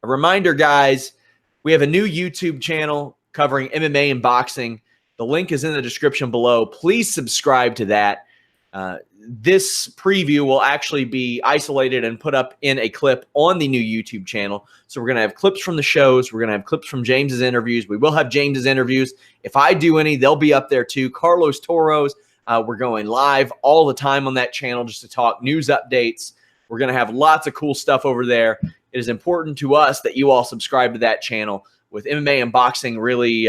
A reminder, guys, we have a new YouTube channel covering MMA and boxing. The link is in the description below. Please subscribe to that. This preview will actually be isolated and put up in a clip on the new YouTube channel. So we're going to have clips from the shows. We're going to have clips from James's interviews. We will have James's interviews. If I do any, they'll be up there too. Carlos Toros, we're going live all the time on that channel just to talk news updates. We're going to have lots of cool stuff over there. It is important to us that you all subscribe to that channel with MMA and boxing really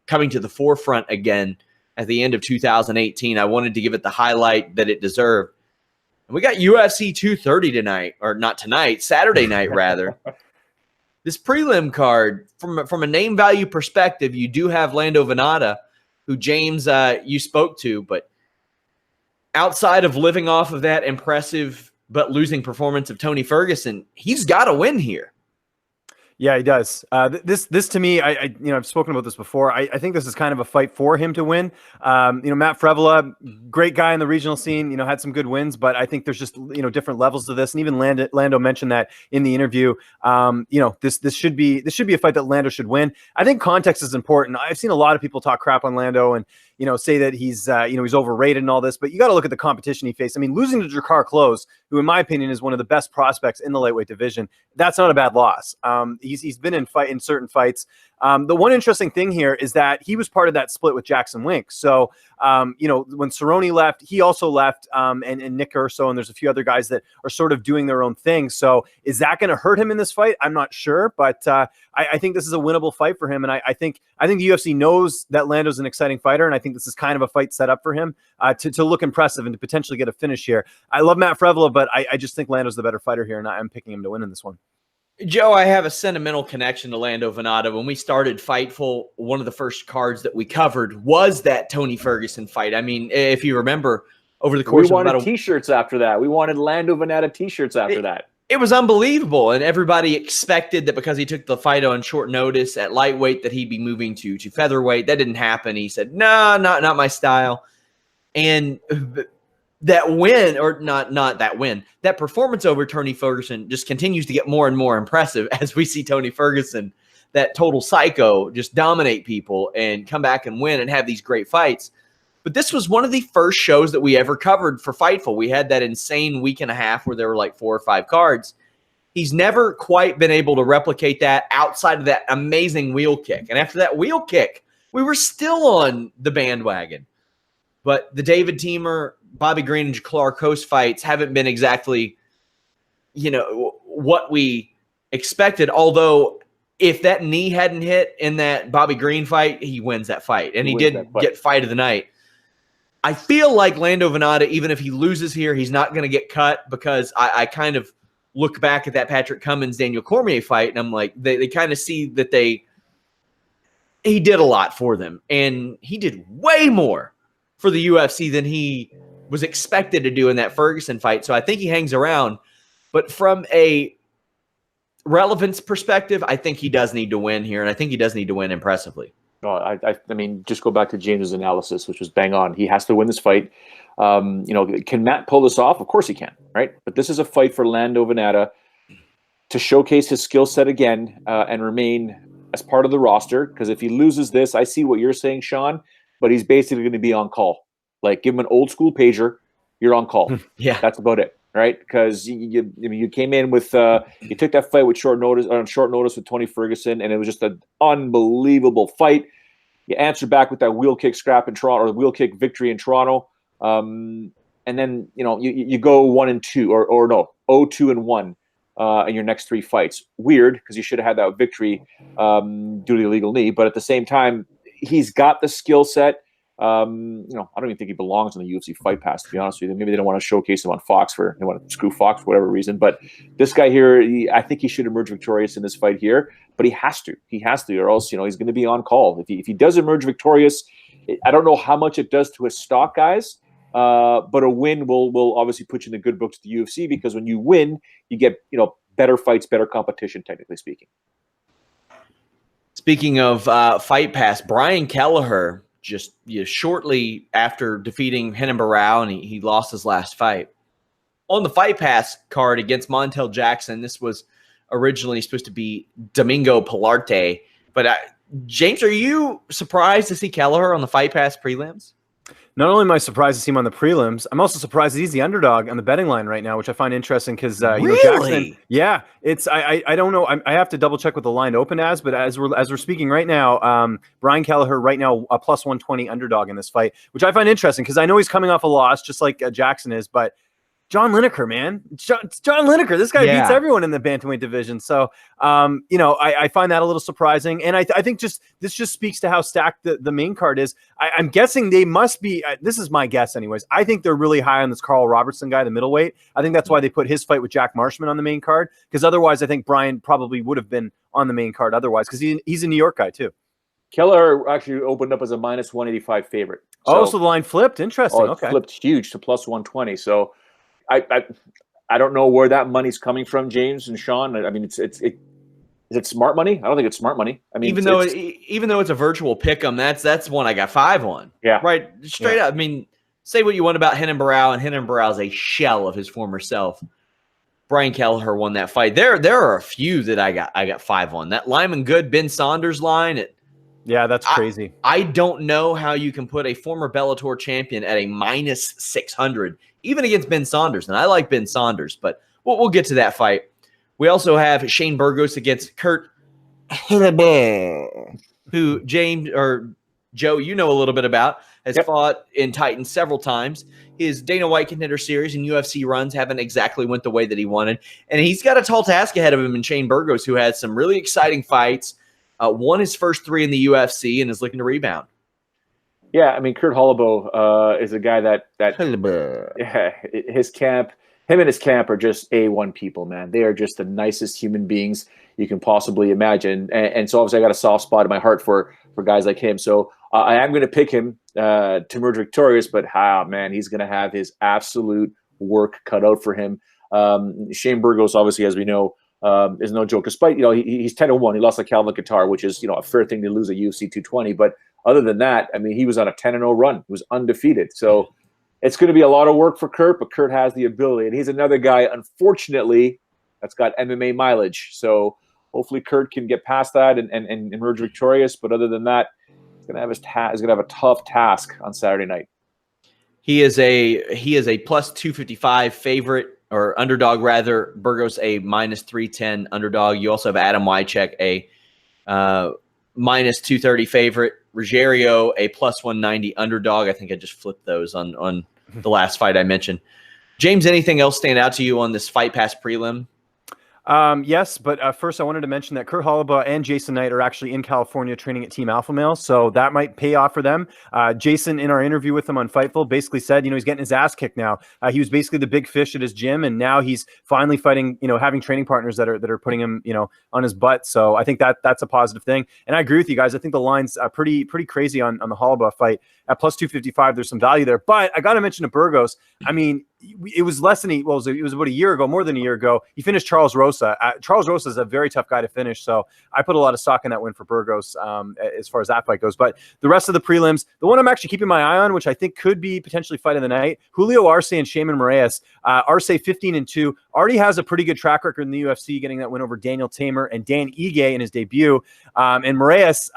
coming to the forefront again at the end of 2018. I wanted to give it the highlight that it deserved. And we got UFC 230 tonight, or not tonight, Saturday night rather. This prelim card, from a name value perspective, you do have Lando Venata, who James you spoke to, but outside of living off of that impressive but losing performance of Tony Ferguson, he's got to win here. Yeah, he does. This to me, I've spoken about this before. I think this is kind of a fight for him to win. Matt Frevola, great guy in the regional scene, had some good wins, but I think there's just, different levels to this. And even Lando mentioned that in the interview. This should be a fight that Lando should win. I think context is important. I've seen a lot of people talk crap on Lando and, say that he's overrated and all this, but you got to look at the competition he faced. I mean, losing to Jacare, who in my opinion is one of the best prospects in the lightweight division, that's not a bad loss. He's been in certain fights. The one interesting thing here is that he was part of that split with Jackson Wink. So, when Cerrone left, he also left, and Nick Urso, and there's a few other guys that are sort of doing their own thing. So is that going to hurt him in this fight? I'm not sure, but I think this is a winnable fight for him. And I think the UFC knows that Lando's an exciting fighter, and I think this is kind of a fight set up for him to look impressive and to potentially get a finish here. I love Matt Frevola, but I just think Lando's the better fighter here, and I'm picking him to win in this one. Joe, I have a sentimental connection to Lando Venata. When we started Fightful, one of the first cards that we covered was that Tony Ferguson fight. I mean, if you remember, over the course of about T-shirts after that. We wanted Lando Venata T-shirts after that. It was unbelievable, and everybody expected that because he took the fight on short notice at lightweight that he'd be moving to featherweight. That didn't happen. He said, "No, not my style." And that win, or not that win, that performance over Tony Ferguson just continues to get more and more impressive as we see Tony Ferguson, that total psycho, just dominate people and come back and win and have these great fights. But this was one of the first shows that we ever covered for Fightful. We had that insane week and a half where there were like 4 or 5 cards. He's never quite been able to replicate that outside of that amazing wheel kick. And after that wheel kick, we were still on the bandwagon. But the David Teemer, Bobby Green, and Jacare Coast fights haven't been exactly, what we expected. Although, if that knee hadn't hit in that Bobby Green fight, he wins that fight. And he did get fight of the night. I feel like Lando Venata, even if he loses here, he's not going to get cut, because I kind of look back at that Patrick Cummins, Daniel Cormier fight, and I'm like, they kind of see that he did a lot for them. And he did way more for the UFC than he was expected to do in that Ferguson fight. So I think he hangs around. But from a relevance perspective, I think he does need to win here, and I think he does need to win impressively. I mean, just go back to James's analysis, which was bang on. He has to win this fight. Can Matt pull this off? Of course he can, right? But this is a fight for Lando Venata to showcase his skill set again and remain as part of the roster. Because if he loses this, I see what you're saying, Sean, but he's basically going to be on call. Like, give him an old school pager, you're on call. Yeah, that's about it, right? Because you came in with you took that fight with short notice with Tony Ferguson, and it was just an unbelievable fight. You answered back with that wheel kick scrap in Toronto, or the wheel kick victory in Toronto, and then you go 1-2 or no 0-2-1 in your next 3 fights. Weird, because you should have had that victory due to the illegal knee, but at the same time, he's got the skill set. I don't even think he belongs on the UFC Fight Pass, to be honest with you. Maybe they don't want to showcase him on Fox they want to screw Fox for whatever reason. But this guy here, I think he should emerge victorious in this fight here. But he has to, or else he's going to be on call. If he does emerge victorious, I don't know how much it does to his stock, guys. But a win will obviously put you in the good books of the UFC, because when you win, you get better fights, better competition, technically speaking. Speaking of Fight Pass, Brian Kelleher, just shortly after defeating Renan Barao, and he lost his last fight. On the Fight Pass card against Montel Jackson, this was originally supposed to be Domingo Pilarte. But James, are you surprised to see Kelleher on the Fight Pass prelims? Not only am I surprised to see him on the prelims, I'm also surprised that he's the underdog on the betting line right now, which I find interesting because Jackson. Yeah, it's I don't know. I have to double check what the line opened as, but as we're speaking right now, Brian Kelleher right now a plus 120 underdog in this fight, which I find interesting because I know he's coming off a loss, just like Jackson is, but. John Lineker, man. It's John Lineker. This guy beats everyone in the bantamweight division. So, I find that a little surprising. And I think this just speaks to how stacked the main card is. I'm guessing they must be, this is my guess anyways. I think they're really high on this Carl Robertson guy, the middleweight. I think that's why they put his fight with Jack Marshman on the main card. Because otherwise, I think Brian probably would have been on the main card otherwise. Because he's a New York guy too. Kelleher actually opened up as a minus 185 favorite. So the line flipped. Interesting. Okay. Flipped huge to plus 120. So, I don't know where that money's coming from, James and Sean. I mean, is it smart money? I don't think it's smart money. I mean, even though it's a virtual pick'em, that's one I got 5 on. Yeah, right, straight up. I mean, say what you want about Renan Barão, and Renan Barão is a shell of his former self. Brian Kelleher won that fight. There are a few that I got 5 on. That Lyman Good Ben Saunders line. Yeah, that's crazy. I don't know how you can put a former Bellator champion at a minus 600, even against Ben Saunders. And I like Ben Saunders, but we'll get to that fight. We also have Shane Burgos against Kurt Hannibal, who James or Joe, you know a little bit about, has fought in Titan several times. His Dana White Contender Series and UFC runs haven't exactly went the way that he wanted. And he's got a tall task ahead of him in Shane Burgos, who had some really exciting fights. Won his first 3 in the UFC and is looking to rebound. Yeah, I mean, Kurt Hannibal is a guy that his camp, him and his camp are just A1 people, man. They are just the nicest human beings you can possibly imagine. And so obviously I got a soft spot in my heart for guys like him. So I am going to pick him to emerge victorious, but man, he's going to have his absolute work cut out for him. Shane Burgos, obviously, as we know, is no joke. Despite, he's 10-1. He lost to Calvin Kattar, which is, a fair thing to lose at UFC 220. But other than that, I mean, he was on a 10-0 run. He was undefeated. So it's going to be a lot of work for Kurt, but Kurt has the ability. And he's another guy, unfortunately, that's got MMA mileage. So hopefully Kurt can get past that and emerge victorious. But other than that, he's going to have a tough task on Saturday night. He is a plus 255 favorite, or underdog rather. Burgos a minus 310 underdog. You also have Adam Wycheck a minus 230 favorite. Ruggiero a plus 190 underdog. I think I just flipped those on the last fight I mentioned. James, anything else stand out to you on this Fight Pass prelim? Yes, but first I wanted to mention that Kurt Hannibal and Jason Knight are actually in California training at Team Alpha Male, so that might pay off for them. Jason, in our interview with him on Fightful, basically said, he's getting his ass kicked now. He was basically the big fish at his gym, and now he's finally fighting, having training partners that are putting him, on his butt. So I think that's a positive thing. And I agree with you guys. I think the line's pretty crazy on the Hannibal fight. At plus 255, there's some value there. But I got to mention to Burgos, I mean, it was it was about a year ago, more than a year ago. He finished Charles Rosa. Charles Rosa is a very tough guy to finish. So I put a lot of stock in that win for Burgos as far as that fight goes. But the rest of the prelims, the one I'm actually keeping my eye on, which I think could be potentially fight of the night, Julio Arce and Shaman Moraes. Arce 15-2, already has a pretty good track record in the UFC, getting that win over Daniel Tamer and Dan Ige in his debut. And Moraes,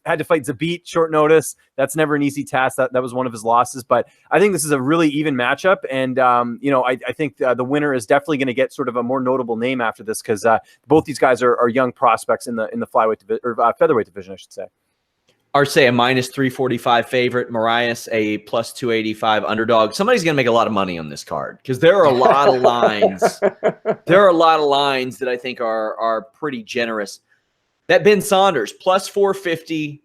had to fight Zabit short notice. That's never an easy task. That was one of his losses. But I think this is a really even matchup. And, I think the winner is definitely going to get sort of a more notable name after this, because both these guys are young prospects in the flyweight or featherweight division, I should say. Arce a minus 345 favorite, Moraes a plus 285 underdog. Somebody's going to make a lot of money on this card, because there are a lot of lines. There are a lot of lines that I think are pretty generous. That Ben Saunders plus 450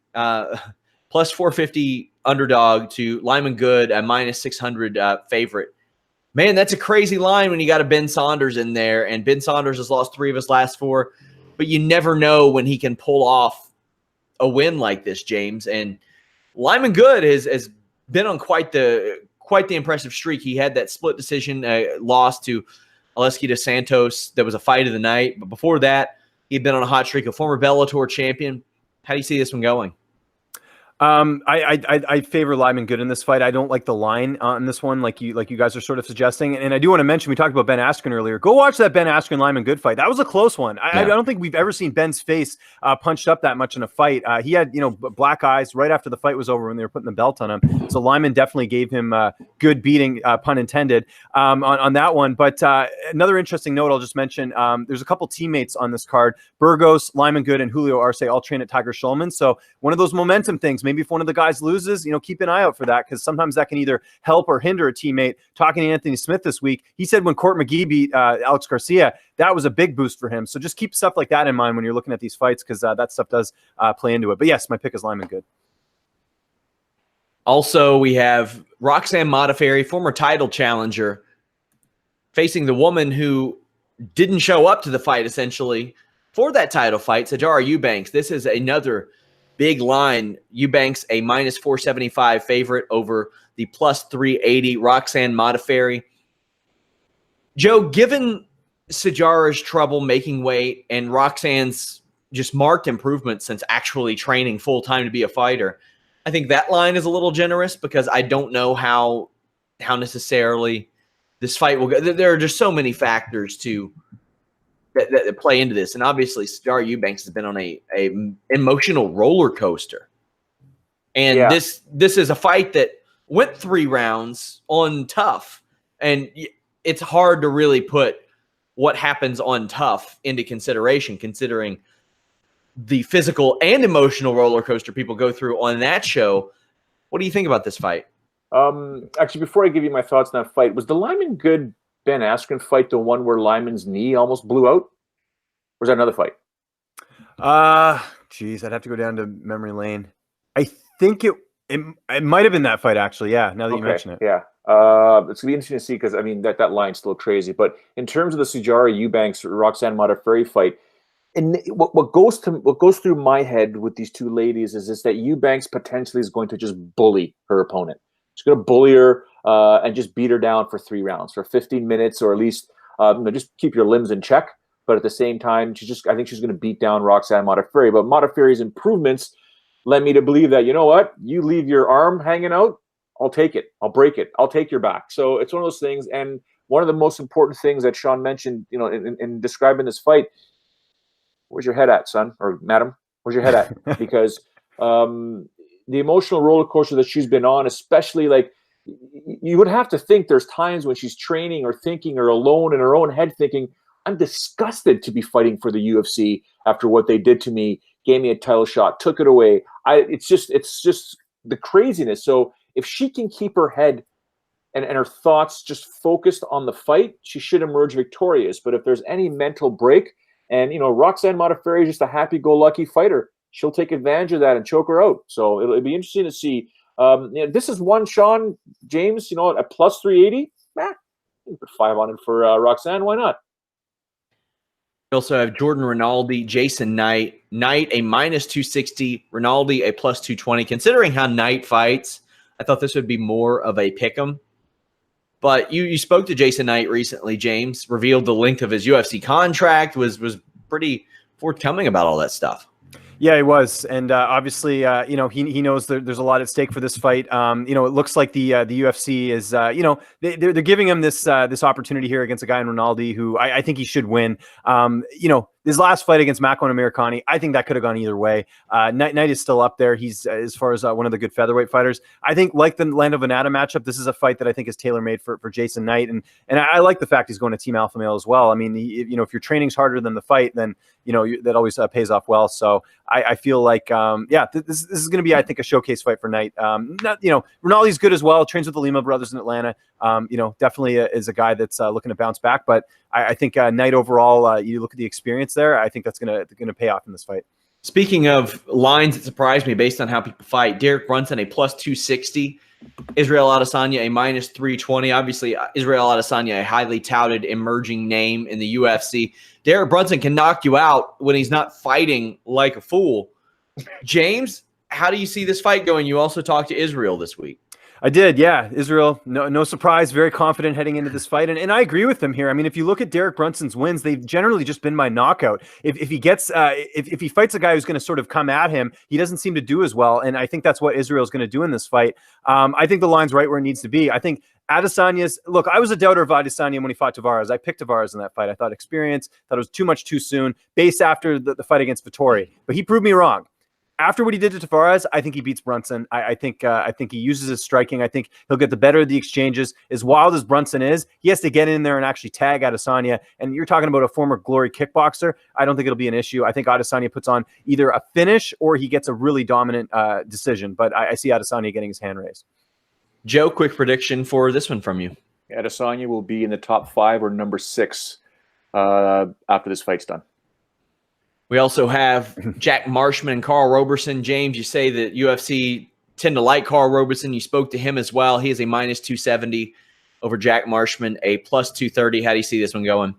underdog to Lyman Good, a minus 600 favorite. Man, that's a crazy line when you got a Ben Saunders in there, and Ben Saunders has lost 3 of his last 4, but you never know when he can pull off a win like this, James. And Lyman Good has been on quite the impressive streak. He had that split decision loss to Aleski dos Santos. That was a fight of the night, but before that, he'd been on a hot streak, a former Bellator champion. How do you see this one going? I favor Lyman Good in this fight. I don't like the line on this one, like you guys are sort of suggesting. And I do want to mention, we talked about Ben Askren earlier. Go watch that Ben Askren Lyman Good fight. That was a close one. I don't think we've ever seen Ben's face punched up that much in a fight. He had black eyes right after the fight was over when they were putting the belt on him. So Lyman definitely gave him good beating, pun intended, on that one. But another interesting note I'll just mention: there's a couple teammates on this card. Burgos, Lyman Good, and Julio Arce all train at Tiger Schulman. So one of those momentum things. Maybe if one of the guys loses, keep an eye out for that, because sometimes that can either help or hinder a teammate. Talking to Anthony Smith this week, he said when Court McGee beat Alex Garcia, that was a big boost for him. So just keep stuff like that in mind when you're looking at these fights, because that stuff does play into it. But yes, my pick is Lyman Good. Also, we have Roxanne Modafferi, former title challenger, facing the woman who didn't show up to the fight, essentially, for that title fight, Sijara Eubanks. This is another big line. Eubanks, a minus 475 favorite over the plus 380 Roxanne Modafferi. Joe, given Sijara's trouble making weight and Roxanne's just marked improvement since actually training full-time to be a fighter, I think that line is a little generous, because I don't know how necessarily this fight will go. There are just so many factors that play into this. And obviously, Sijara Eubanks has been on a emotional roller coaster. And this is a fight that went 3 rounds on tough. And it's hard to really put what happens on tough into consideration, considering the physical and emotional roller coaster people go through on that show. What do you think about this fight? Actually, before I give you my thoughts on that fight, was the Lyman Good Ben Askren fight the one where Lyman's knee almost blew out? Or was that another fight? Geez, I'd have to go down to memory lane. I think it might have been that fight, actually. Yeah, now that you mention it. Yeah. It's gonna be interesting to see, because I mean that line's still crazy. But in terms of the Sijara Eubanks Roxanne Modafferi fight, and what goes through my head with these two ladies is that Eubanks potentially is going to just bully her opponent. She's going to bully her and just beat her down for 3 rounds, for 15 minutes, or at least just keep your limbs in check. But at the same time, I think she's going to beat down Roxanne Modafferi. But Modafferi's improvements led me to believe that, you know what, you leave your arm hanging out, I'll take it, I'll break it, I'll take your back. So it's one of those things. And one of the most important things that Sean mentioned, in describing this fight, where's your head at, son or madam? Where's your head at? Because the emotional roller coaster that she's been on, especially, like, you would have to think there's times when she's training or thinking or alone in her own head thinking, I'm disgusted to be fighting for the UFC after what they did to me, gave me a title shot, took it away. It's just the craziness. So if she can keep her head and her thoughts just focused on the fight, she should emerge victorious. But if there's any mental break, and, Roxanne Modafferi is just a happy-go-lucky fighter, she'll take advantage of that and choke her out. So it'll be interesting to see. This is one, Sean, James, at plus 380. Put 5 on it for Roxanne. Why not? We also have Jordan Rinaldi, Jason Knight. Knight, a minus 260. Rinaldi, a plus 220. Considering how Knight fights, I thought this would be more of a pick'em. But you spoke to Jason Knight recently, James, revealed the length of his UFC contract, was pretty forthcoming about all that stuff. Yeah, he was, and obviously, he knows there's a lot at stake for this fight. It looks like the UFC is, they're giving him this opportunity here against a guy in Rinaldi who I think he should win. His last fight against Makwan Amirkhani, I think that could have gone either way. Knight is still up there. He's, as far as one of the good featherweight fighters. I think, like the Lando Venata matchup, this is a fight that I think is tailor-made for Jason Knight. And I like the fact he's going to Team Alpha Male as well. I mean, if your training's harder than the fight, then, that always pays off well. So I feel like, this is going to be, I think, a showcase fight for Knight. Rinaldi's good as well. Trains with the Lima brothers in Atlanta. Definitely is a guy that's looking to bounce back. But I think Knight overall, you look at the experience there, I think that's going to pay off in this fight. Speaking of lines that surprised me based on how people fight, Derek Brunson, a plus 260. Israel Adesanya, a minus 320. Obviously, Israel Adesanya, a highly touted emerging name in the UFC. Derek Brunson can knock you out when he's not fighting like a fool. James, how do you see this fight going? You also talked to Israel this week. I did, yeah. Israel, no surprise, very confident heading into this fight. And I agree with them here. I mean, if you look at Derek Brunson's wins, they've generally just been by knockout. If he gets, if he fights a guy who's going to sort of come at him, he doesn't seem to do as well. And I think that's what Israel's going to do in this fight. I think the line's right where it needs to be. I think Adesanya's, look, I was a doubter of Adesanya when he fought Tavares. I picked Tavares in that fight. I thought experience, thought it was too much too soon, based after the fight against Vettori. But he proved me wrong. After what he did to Tavares, I think he beats Brunson. I think he uses his striking. I think he'll get the better of the exchanges. As wild as Brunson is, he has to get in there and actually tag Adesanya. And you're talking about a former Glory kickboxer. I don't think it'll be an issue. I think Adesanya puts on either a finish or he gets a really dominant decision. But I see Adesanya getting his hand raised. Joe, quick prediction for this one from you. Adesanya will be in the top 5 or number 6 after this fight's done. We also have Jack Marshman and Carl Roberson. James, you say that UFC tend to like Carl Roberson. You spoke to him as well. He is a minus 270 over Jack Marshman, a plus 230. How do you see this one going?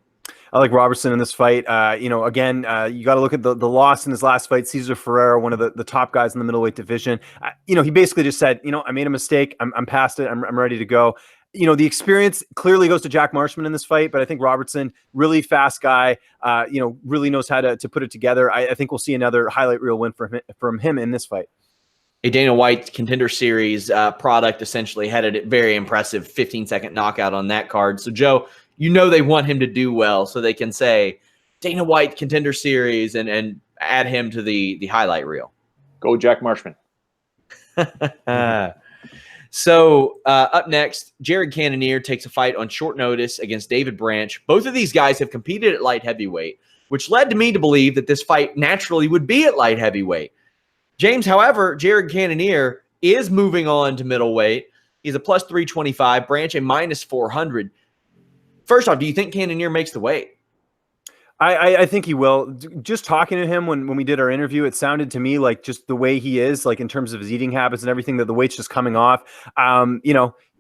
I like Robertson in this fight. Again, you got to look at the loss in his last fight. Cesar Ferraro, one of the top guys in the middleweight division. He basically just said, I made a mistake. I'm past it. I'm ready to go. The experience clearly goes to Jack Marshman in this fight, but I think Robertson, really fast guy, really knows how to put it together. I think we'll see another highlight reel win from him in this fight. A Dana White Contender Series product essentially had a very impressive 15-second knockout on that card. So, Joe, they want him to do well so they can say Dana White Contender Series and add him to the highlight reel. Go Jack Marshman. So up next, Jared Cannonier takes a fight on short notice against David Branch. Both of these guys have competed at light heavyweight, which led to me to believe that this fight naturally would be at light heavyweight. James, however, Jared Cannonier is moving on to middleweight. He's a plus 325, Branch a minus 400. First off, do you think Cannonier makes the weight? I think he will. Just talking to him when we did our interview, it sounded to me like just the way he is, like in terms of his eating habits and everything, that the weight's just coming off.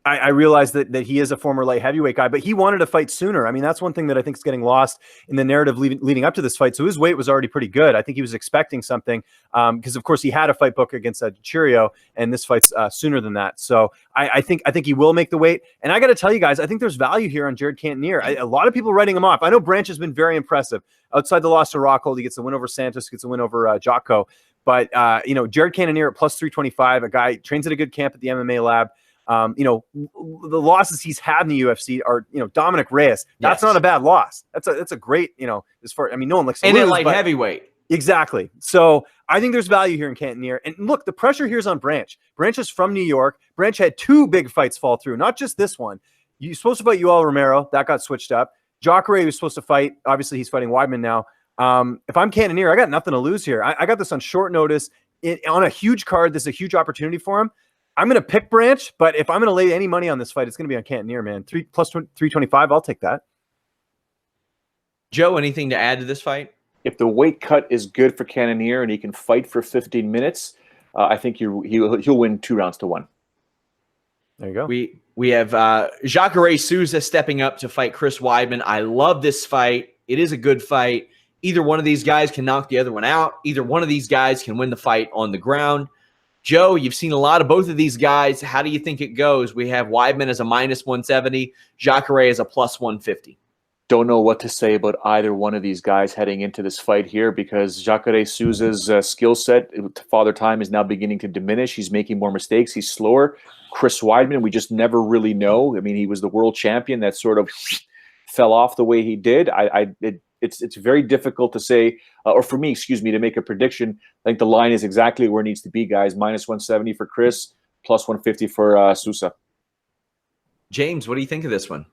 I realized that he is a former light heavyweight guy, but he wanted to fight sooner. I mean, that's one thing that I think is getting lost in the narrative leading up to this fight. So his weight was already pretty good. I think he was expecting something because, of course, he had a fight book against Jacare, and this fight's sooner than that. So I think he will make the weight. And I got to tell you guys, I think there's value here on Jared Cannonier. A lot of people writing him off. I know Branch has been very impressive. Outside the loss to Rockhold, he gets a win over Santos, gets a win over Jacare. But, Jared Cannonier at plus 325, a guy trains at a good camp at the MMA lab. The losses he's had in the UFC are, Dominic Reyes. That's not a bad loss. That's a great, no one likes to lose. And light heavyweight. Exactly. So I think there's value here in Cannonier. And look, the pressure here is on Branch. Branch is from New York. Branch had 2 big fights fall through, not just this one. You're supposed to fight Yoel Romero. That got switched up. Jacare was supposed to fight. Obviously, he's fighting Weidman now. If I'm Cannonier, I got nothing to lose here. I got this on short notice on a huge card. This is a huge opportunity for him. I'm going to pick Branch, but if I'm going to lay any money on this fight, it's going to be on Cannonier, man. 325, I'll take that. Joe, anything to add to this fight? If the weight cut is good for Cannonier and he can fight for 15 minutes, I think he'll win 2 rounds to 1. There you go. We have Jacare Souza stepping up to fight Chris Weidman. I love this fight. It is a good fight. Either one of these guys can knock the other one out. Either one of these guys can win the fight on the ground. Joe, you've seen a lot of both of these guys. How do you think it goes? We have Weidman as a minus 170, Jacare as a plus 150. Don't know what to say about either one of these guys heading into this fight here because Jacare Souza's skill set, Father Time, is now beginning to diminish. He's making more mistakes. He's slower. Chris Weidman, we just never really know. I mean, he was the world champion that sort of fell off the way he did. It's very difficult to say, or for me, to make a prediction. I think the line is exactly where it needs to be, guys. Minus 170 for Chris, plus 150 for Souza. James, what do you think of this one?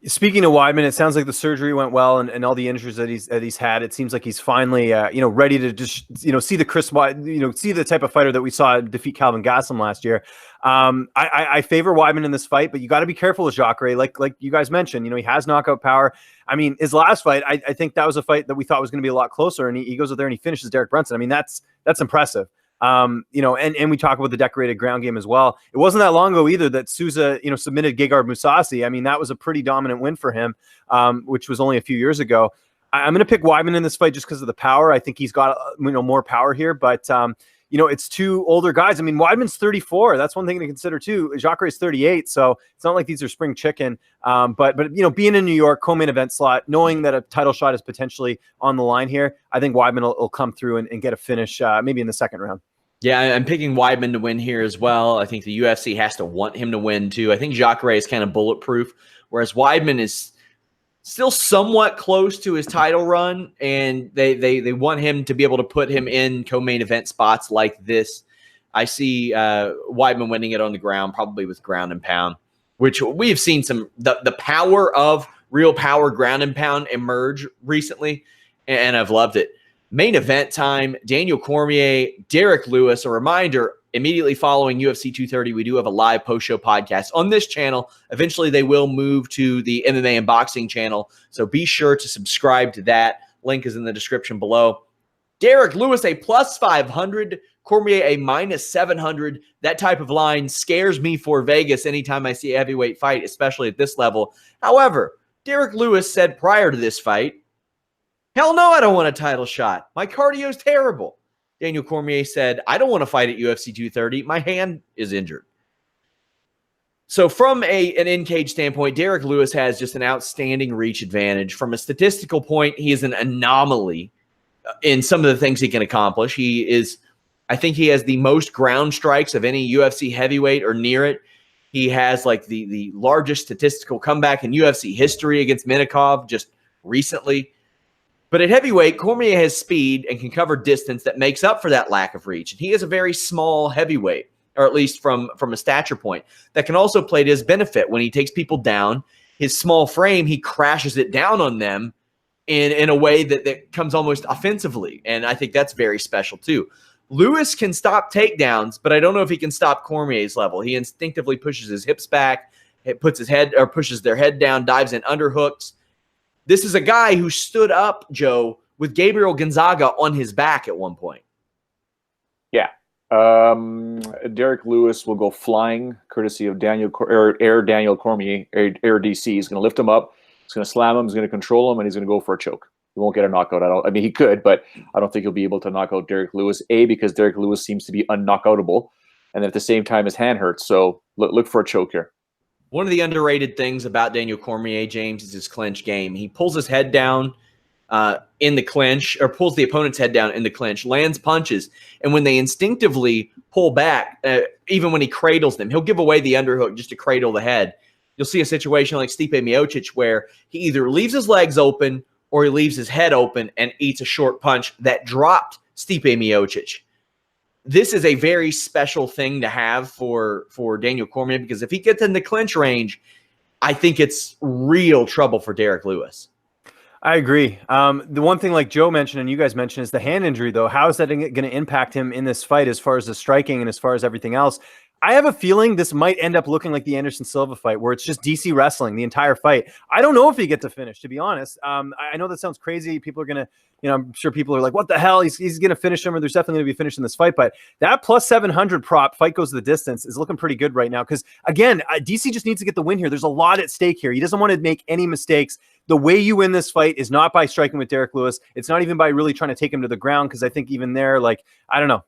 Speaking of Weidman, it sounds like the surgery went well, and all the injuries that he's had. It seems like he's finally, ready to just, see the Chris, see the type of fighter that we saw defeat Calvin Gastelum last year. I favor Weidman in this fight, but you got to be careful with Jacare. Like you guys mentioned, he has knockout power. I mean, his last fight, I think that was a fight that we thought was going to be a lot closer, and he goes out there and he finishes Derek Brunson. I mean, that's impressive. And we talk about the decorated ground game as well. It wasn't that long ago either that Souza, submitted Gegard Mousasi. I mean, that was a pretty dominant win for him, which was only a few years ago. I'm going to pick Weidman in this fight just because of the power. I think he's got, more power here, but it's two older guys. I mean, Weidman's 34. That's one thing to consider too. Jacare is 38. So it's not like these are spring chicken. But being in New York, co-main event slot, knowing that a title shot is potentially on the line here, I think Weidman will come through and get a finish maybe in the second round. Yeah, I'm picking Weidman to win here as well. I think the UFC has to want him to win too. I think Jacare is kind of bulletproof, whereas Weidman is still somewhat close to his title run, and they want him to be able to put him in co-main event spots like this. I see Weidman winning it on the ground, probably with ground and pound, which we have seen the power of real power ground and pound emerge recently, and I've loved it. Main event time, Daniel Cormier, Derek Lewis. A reminder, immediately following UFC 230, we do have a live post-show podcast on this channel. Eventually, they will move to the MMA and boxing channel, so be sure to subscribe to that. Link is in the description below. Derek Lewis, a plus 500. Cormier, a minus 700. That type of line scares me for Vegas anytime I see a heavyweight fight, especially at this level. However, Derek Lewis said prior to this fight, hell no, I don't want a title shot. My cardio is terrible. Daniel Cormier said, I don't want to fight at UFC 230. My hand is injured. So from an in-cage standpoint, Derek Lewis has just an outstanding reach advantage. From a statistical point, he is an anomaly in some of the things he can accomplish. I think he has the most ground strikes of any UFC heavyweight or near it. He has like the largest statistical comeback in UFC history against Minikov just recently. But at heavyweight, Cormier has speed and can cover distance that makes up for that lack of reach. And he is a very small heavyweight, or at least from a stature point, that can also play to his benefit. When he takes people down, his small frame, he crashes it down on them in a way that comes almost offensively. And I think that's very special too. Lewis can stop takedowns, but I don't know if he can stop Cormier's level. He instinctively pushes his hips back, pushes their head down, dives in underhooks. This is a guy who stood up, Joe, with Gabriel Gonzaga on his back at one point. Yeah. Derek Lewis will go flying, courtesy of Daniel Cormier, Air DC. He's going to lift him up. He's going to slam him. He's going to control him, and he's going to go for a choke. He won't get a knockout. I mean, he could, but I don't think he'll be able to knock out Derek Lewis, because Derek Lewis seems to be unknockoutable, and at the same time his hand hurts. So look for a choke here. One of the underrated things about Daniel Cormier, James, is his clinch game. He pulls his head down in the clinch, or pulls the opponent's head down in the clinch, lands punches, and when they instinctively pull back, even when he cradles them, he'll give away the underhook just to cradle the head. You'll see a situation like Stipe Miocic where he either leaves his legs open or he leaves his head open and eats a short punch that dropped Stipe Miocic. This is a very special thing to have for Daniel Cormier, because if he gets in the clinch range, I think it's real trouble for Derek Lewis. I agree. The one thing, like Joe mentioned and you guys mentioned, is the hand injury, though. How is that going to impact him in this fight as far as the striking and as far as everything else? I have a feeling this might end up looking like the Anderson Silva fight, where it's just DC wrestling the entire fight. I don't know if he gets a finish, to be honest. I know that sounds crazy. People are going to, I'm sure people are like, what the hell? He's going to finish him, or there's definitely going to be a finish in this fight. But that plus 700 prop, fight goes to the distance, is looking pretty good right now. Because, again, DC just needs to get the win here. There's a lot at stake here. He doesn't want to make any mistakes. The way you win this fight is not by striking with Derek Lewis. It's not even by really trying to take him to the ground, because I think even there, like, I don't know.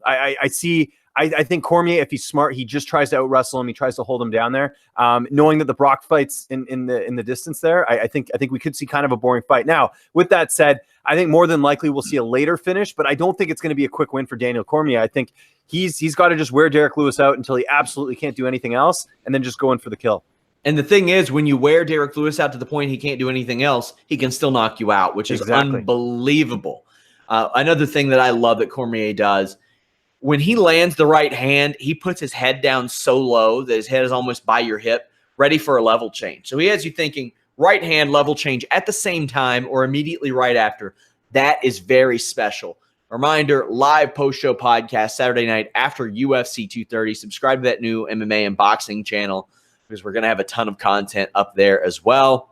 I think Cormier, if he's smart, he just tries to out-wrestle him. He tries to hold him down there. Knowing that the Brock fight's in the distance there, I think we could see kind of a boring fight. Now, with that said, I think more than likely we'll see a later finish, but I don't think it's going to be a quick win for Daniel Cormier. I think he's got to just wear Derek Lewis out until he absolutely can't do anything else, and then just go in for the kill. And the thing is, when you wear Derek Lewis out to the point he can't do anything else, he can still knock you out, which is unbelievable. Another thing that I love that Cormier does, when he lands the right hand, he puts his head down so low that his head is almost by your hip, ready for a level change. So he has you thinking right hand, level change at the same time or immediately right after. That is very special. Reminder, live post-show podcast Saturday night after UFC 230. Subscribe to that new MMA and boxing channel, because we're going to have a ton of content up there as well.